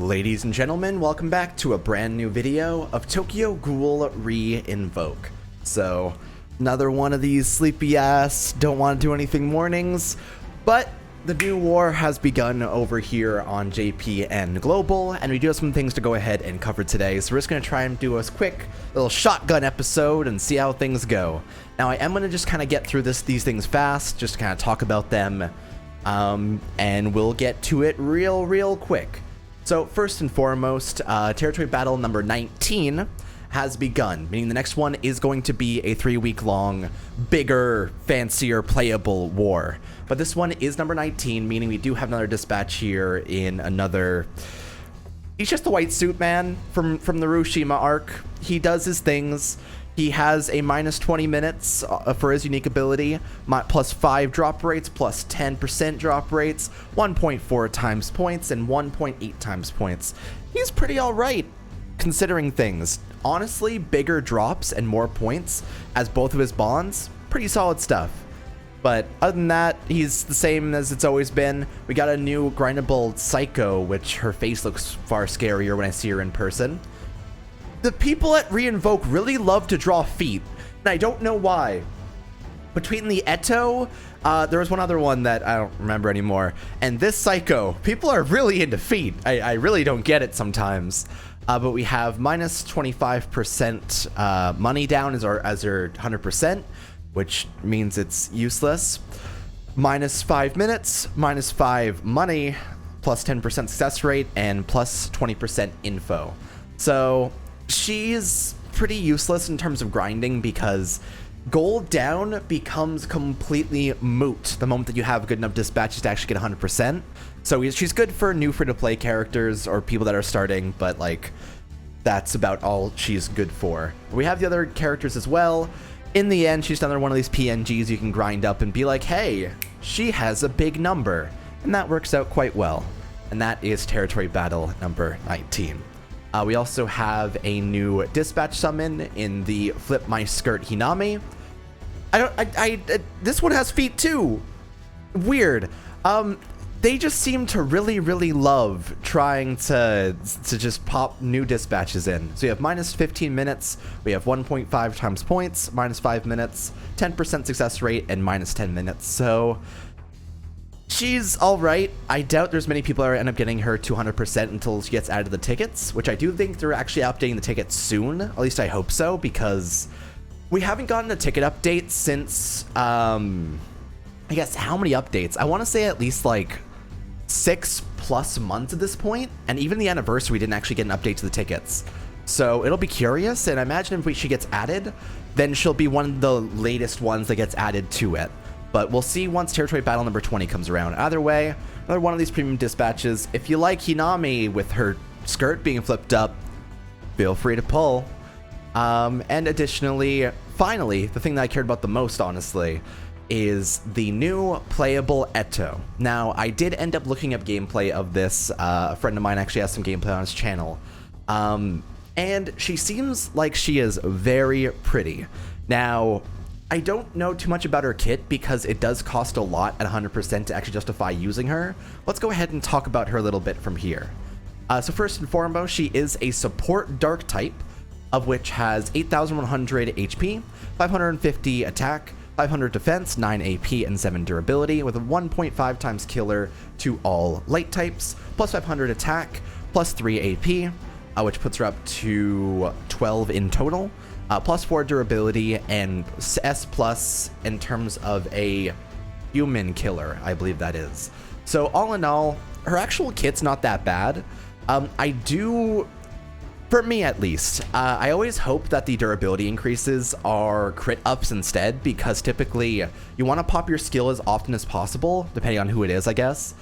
Ladies and gentlemen, welcome back to a brand new video of Tokyo Ghoul Invoke. So, another one of these sleepy ass, don't want to do anything mornings, but the new war has begun over here on JPN Global, and we do have some things to go ahead and cover today, so we're just going to try and do a quick little shotgun episode and see how things go. Now, I am going to just kind of get through these things fast, just kind of talk about them, and we'll get to it real quick. So first and foremost, territory battle number 19 has begun, meaning the next one is going to be a 3-week-long, bigger, fancier, playable war. But this one is number 19, meaning we do have another dispatch here in another... He's just the white suit man from the Hiroshima arc. He does his things. He has a minus 20 minutes for his unique ability, plus 5 drop rates, plus 10% drop rates, 1.4 times points, and 1.8 times points. He's pretty alright, considering things. Honestly, bigger drops and more points as both of his bonds, pretty solid stuff. But other than that, he's the same as it's always been. We got a new grindable Psycho, which her face looks far scarier when I see her in person. The people at Reinvoke really love to draw feet, and I don't know why. Between the Eto, there was one other one that I don't remember anymore, and this Psycho, people are really into feet. I really don't get it sometimes. But we have minus 25% money down as our 100%, which means it's useless. Minus 5 minutes, minus 5 money, plus 10% success rate, and plus 20% info. So she's pretty useless in terms of grinding because gold down becomes completely moot the moment that you have good enough dispatches to actually get 100%. So she's good for new free-to-play characters or people that are starting, but like that's about all she's good for. We have the other characters as well. In the end, she's another one of these PNGs you can grind up and be like, hey, she has a big number. And that works out quite well. And that is territory battle number 19. We also have a new dispatch summon in the Flip My Skirt Hinami. This one has feet too. Weird. They just seem to really love trying to just pop new dispatches in. So we have minus 15 minutes, we have 1.5 times points, minus 5 minutes, 10% success rate, and minus 10 minutes. So she's alright. I doubt there's many people that end up getting her 200% until she gets added to the tickets, which I do think they're actually updating the tickets soon. At least I hope so, because we haven't gotten a ticket update since, I guess, how many updates? I want to say at least like 6+ months at this point, and even the anniversary we didn't actually get an update to the tickets. So it'll be curious, and I imagine if she gets added, then she'll be one of the latest ones that gets added to it. But we'll see once territory battle number 20 comes around. Either way, another one of these premium dispatches. If you like Hinami with her skirt being flipped up, feel free to pull. And additionally, finally, the thing that I cared about the most, honestly, is the new playable Eto. Now, I did end up looking up gameplay of this. A friend of mine actually has some gameplay on his channel. And she seems like she is very pretty. Now, I don't know too much about her kit because it does cost a lot at 100% to actually justify using her. Let's go ahead and talk about her a little bit from here. So first and foremost, she is a support dark type, of which has 8,100 HP, 550 attack, 500 defense, 9 AP, and 7 durability, with a 1.5 times killer to all light types, plus 500 attack, plus 3 AP, which puts her up to 12 in total, plus 4 durability, and S+ in terms of a human killer, I believe that is. So all in all, her actual kit's not that bad. For me at least, I always hope that the durability increases are crit ups instead, because typically you want to pop your skill as often as possible, depending on who it is, I guess.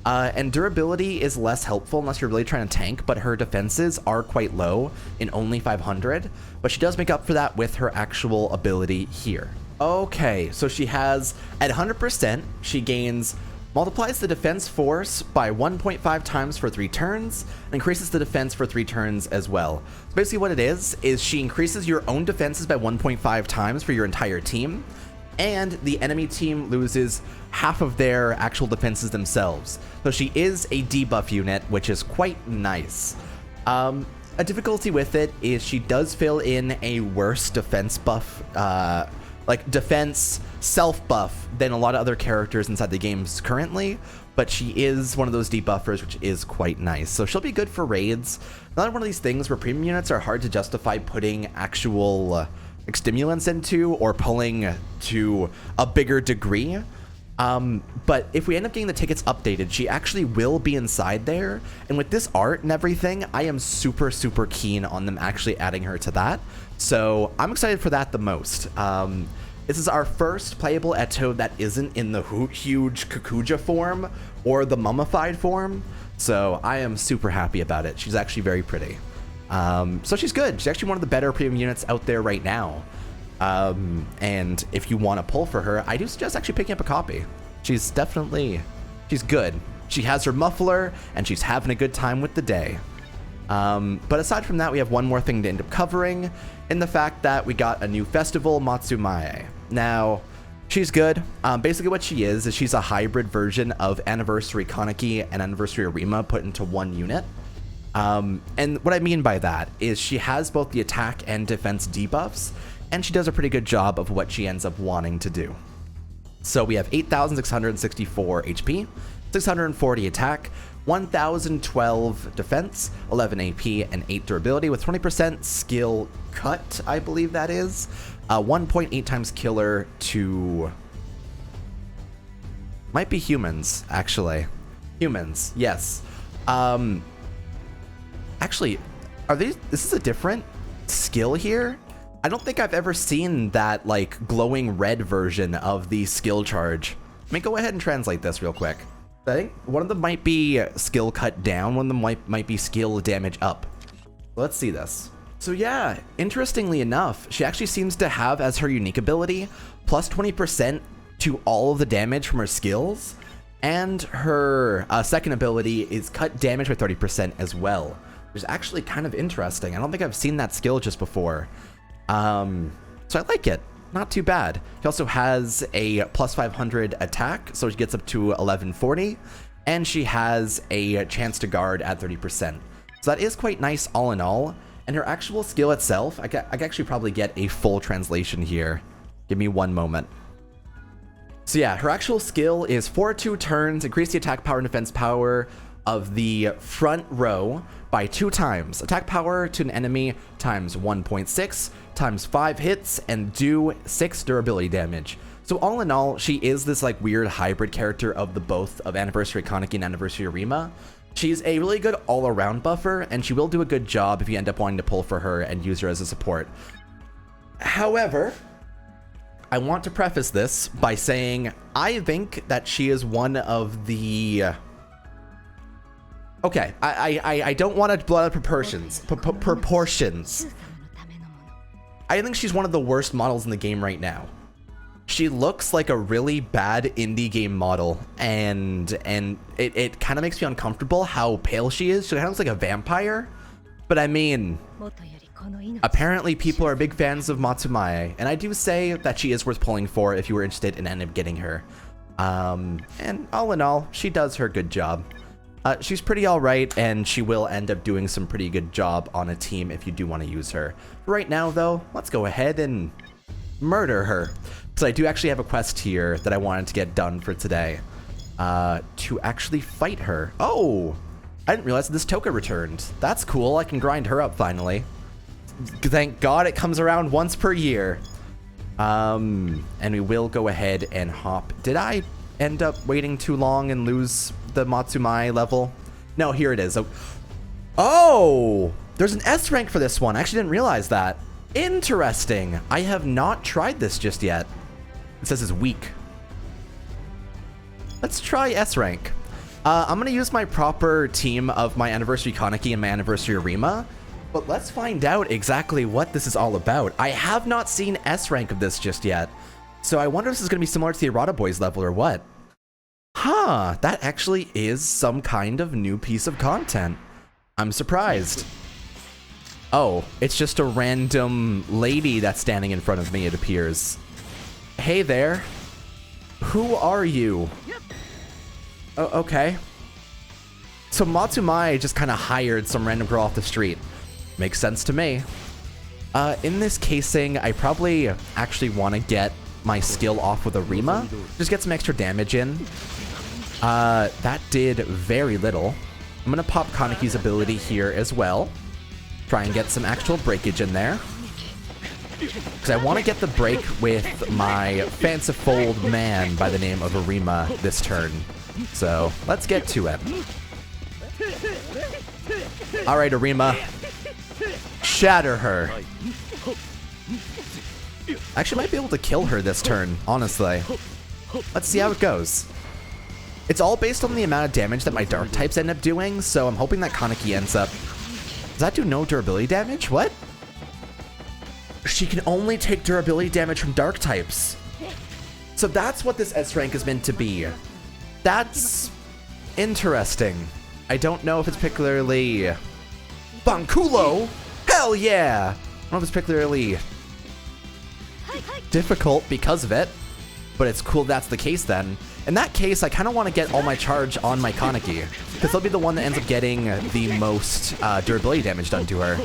And durability is less helpful unless you're really trying to tank, but her defenses are quite low in only 500, but she does make up for that with her actual ability here. Okay, so she has, at 100%, she multiplies the defense force by 1.5 times for 3 turns, and increases the defense for 3 turns as well. So basically what it is she increases your own defenses by 1.5 times for your entire team, and the enemy team loses half of their actual defenses themselves. So she is a debuff unit, which is quite nice. A difficulty with it is she does fill in a worse defense buff, like defense self buff than a lot of other characters inside the games currently, but she is one of those debuffers, which is quite nice. So she'll be good for raids. Another one of these things where premium units are hard to justify putting actual stimulants into or pulling to a bigger degree. But if we end up getting the tickets updated, she actually will be inside there. And with this art and everything, I am super, super keen on them actually adding her to that. So I'm excited for that the most. This is our first playable Eto that isn't in the huge Kakuja form or the mummified form. So I am super happy about it. She's actually very pretty. So she's good. She's actually one of the better premium units out there right now. And if you want to pull for her, I do suggest actually picking up a copy. She's good. She has her muffler and she's having a good time with the day. But aside from that, we have one more thing to end up covering in the fact that we got a new festival, MATSUMAE. Now, she's good. Basically what she is she's a hybrid version of Anniversary Kaneki and Anniversary Arima put into one unit. And what I mean by that is she has both the attack and defense debuffs, and she does a pretty good job of what she ends up wanting to do. So we have 8,664 HP, 640 attack, 1,012 defense, 11 AP, and 8 durability with 20% skill cut, I believe that is. 1.8 times killer to... might be humans, actually. Humans, yes. Actually, this is a different skill here? I don't think I've ever seen that, like, glowing red version of the skill charge. Let me go ahead and translate this real quick. I think one of them might be skill cut down, one of them might be skill damage up. Let's see this. So yeah, interestingly enough, she actually seems to have as her unique ability plus 20% to all of the damage from her skills, and her second ability is cut damage by 30% as well, which is actually kind of interesting. I don't think I've seen that skill just before. So I like it. Not too bad. She also has a plus 500 attack, so she gets up to 1140, and she has a chance to guard at 30%. So that is quite nice all in all. And her actual skill itself, I can actually probably get a full translation here. Give me one moment. So yeah, her actual skill is for 2 turns, increase the attack power and defense power of the front row by 2 times. Attack power to an enemy times 1.6 times 5 hits and do 6 durability damage. So all in all, she is this like weird hybrid character of the both of Anniversary Kaneki and Anniversary Arima. She's a really good all-around buffer, and she will do a good job if you end up wanting to pull for her and use her as a support. However, I want to preface this by saying I think that she is one of the... Okay, I don't want to blow out proportions. Proportions. I think she's one of the worst models in the game right now. She looks like a really bad indie game model, and it kind of makes me uncomfortable how pale she is. She kind of looks like a vampire. But I mean, apparently people are big fans of MATSUMAE, and I do say that she is worth pulling for if you were interested in end up getting her. And all in all, she does her good job. She's pretty alright, and she will end up doing some pretty good job on a team if you do want to use her. Right now, though, let's go ahead and murder her. So I do actually have a quest here that I wanted to get done for today. To actually fight her. Oh! I didn't realize this Toka returned. That's cool. I can grind her up finally. Thank God it comes around once per year. And we will go ahead and hop. Did I end up waiting too long and lose the MATSUMAE level? No, here it is. Oh! There's an S rank for this one. I actually didn't realize that. Interesting. I have not tried this just yet. It says it's weak. Let's try S rank. I'm gonna use my proper team of my Anniversary Kaneki and my Anniversary Arima, but let's find out exactly what this is all about. I have not seen S rank of this just yet, so I wonder if this is gonna be similar to the Errata Boys level or what. Huh, that actually is some kind of new piece of content. I'm surprised. Oh, it's just a random lady that's standing in front of me, it appears. Hey there. Who are you? Oh, okay. So MATSUMAE just kind of hired some random girl off the street. Makes sense to me. In this casing, I probably actually want to get my skill off with Arima. Just get some extra damage in. That did very little. I'm going to pop Kaneki's ability here as well. Try and get some actual breakage in there. Because I want to get the break with my fanciful man by the name of Arima this turn. So, let's get to it. Alright, Arima. Shatter her. Actually, might be able to kill her this turn, honestly. Let's see how it goes. It's all based on the amount of damage that my dark types end up doing, so I'm hoping that Kaneki ends up... Does that do no durability damage? What? She can only take durability damage from dark types. So that's what this S rank is meant to be. That's interesting. I don't know if it's particularly... Bankulo? Hell yeah! I don't know if it's particularly difficult because of it, but it's cool that's the case then. In that case, I kind of want to get all my charge on my Kaneki, because they'll be the one that ends up getting the most durability damage done to her.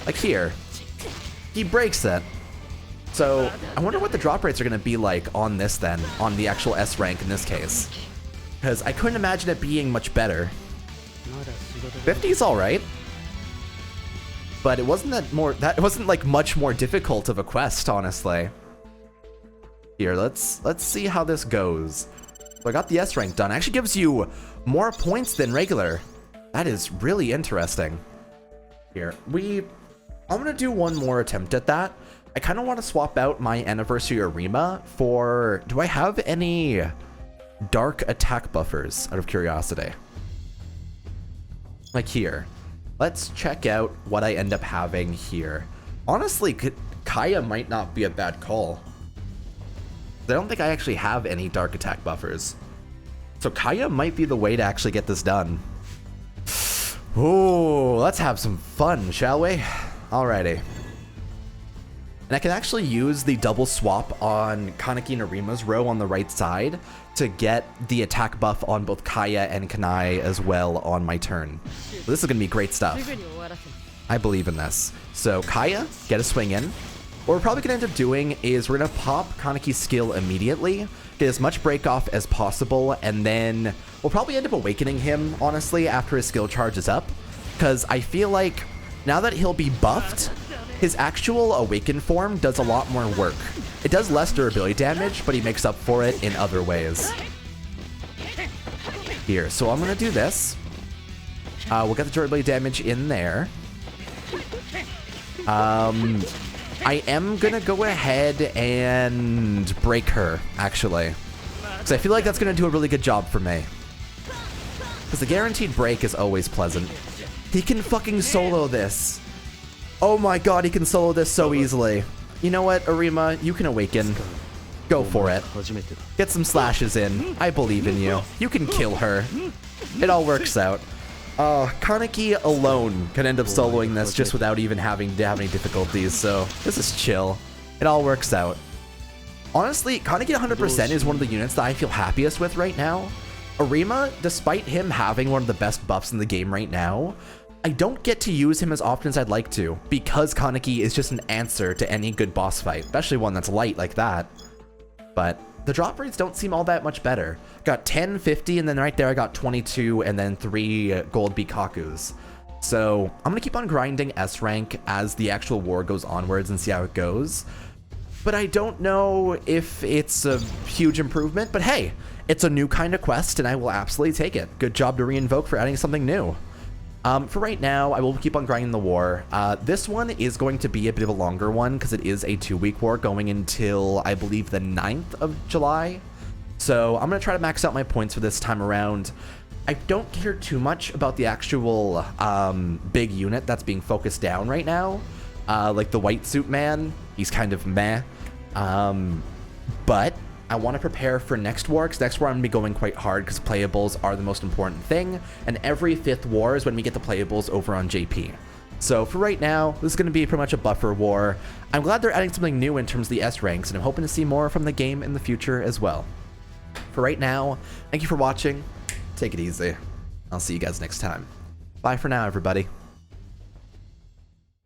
Like here. He breaks it. So, I wonder what the drop rates are going to be like on this then, on the actual S rank in this case. Because I couldn't imagine it being much better. 50 is alright. But it wasn't that wasn't like much more difficult of a quest, honestly. Here, let's see how this goes. So I got the S rank done. It actually gives you more points than regular. That is really interesting. Here, I'm gonna do one more attempt at that. I kind of want to swap out my Anniversary Arima for... Do I have any dark attack buffers, out of curiosity? Like here. Let's check out what I end up having here. Honestly, Kaya might not be a bad call. I don't think I actually have any dark attack buffers. So Kaya might be the way to actually get this done. Ooh, let's have some fun, shall we? Alrighty. And I can actually use the double swap on Kaneki and Arima's row on the right side to get the attack buff on both Kaya and Kanai as well on my turn. So this is going to be great stuff. I believe in this. So Kaya, get a swing in. What we're probably going to end up doing is we're going to pop Kaneki's skill immediately, get as much break off as possible, and then we'll probably end up awakening him, honestly, after his skill charges up. Because I feel like now that he'll be buffed, his actual awakened form does a lot more work. It does less durability damage, but he makes up for it in other ways. Here, so I'm going to do this. We'll get the durability damage in there. I am going to go ahead and break her, actually. Because I feel like that's going to do a really good job for me. Because the guaranteed break is always pleasant. He can fucking solo this. Oh my god, he can solo this so easily. You know what, Arima? You can awaken. Go for it. Get some slashes in. I believe in you. You can kill her. It all works out. Kaneki alone can end up soloing this just without even having to have any difficulties, so this is chill. It all works out. Honestly, Kaneki 100% is one of the units that I feel happiest with right now. Arima, despite him having one of the best buffs in the game right now, I don't get to use him as often as I'd like to, because Kaneki is just an answer to any good boss fight, especially one that's light like that. But the drop rates don't seem all that much better. Got 10, 50, and then right there I got 22, and then 3 gold Bikakus. So I'm going to keep on grinding S rank as the actual war goes onwards and see how it goes. But I don't know if it's a huge improvement, but hey, it's a new kind of quest, and I will absolutely take it. Good job to Invoke for adding something new. For right now, I will keep on grinding the war. This one is going to be a bit of a longer one because it is a 2-week war going until, I believe, the 9th of July. So I'm going to try to max out my points for this time around. I don't care too much about the actual big unit that's being focused down right now. Like the white suit man, he's kind of meh. But I want to prepare for next war, because next war I'm going to be going quite hard because playables are the most important thing, and every 5th war is when we get the playables over on JP. So for right now, this is going to be pretty much a buffer war. I'm glad they're adding something new in terms of the S ranks, and I'm hoping to see more from the game in the future as well. For right now, thank you for watching. Take it easy. I'll see you guys next time. Bye for now, everybody.